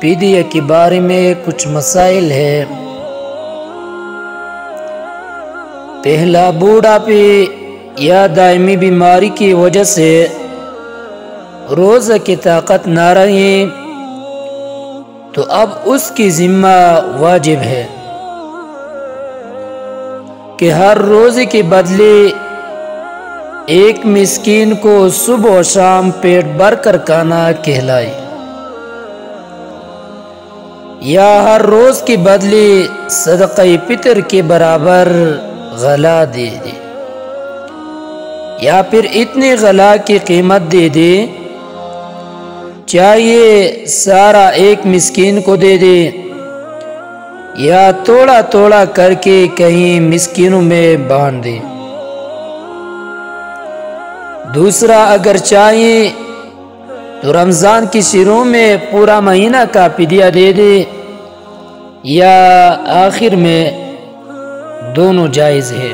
فدیہ کے بارے میں کچھ مسائل ہے۔ پہلا، بوڑھاپے یا دائمی بیماری کی وجہ سے روزہ کی طاقت نہ رہے تو اب اس کی ذمہ واجب ہے کہ ہر روزے کے بدلے ایک مسکین کو صبح و شام پیٹ بھر کر کھانا کھلائے، یا ہر روز کے بدلے صدقہ فطر کے برابر غلہ دے دے، یا پھر اتنے غلہ کی قیمت دے دے چاہیے سارا ایک مسکین کو دے دے، یا توڑا توڑا کر کے کہیں مسکینوں میں بانٹ دے۔ دوسرا، اگر چاہیے تو رمضان کی شروع میں پورا مہینہ کا فدیہ دے دے، یا آخر میں، دونوں جائز ہے۔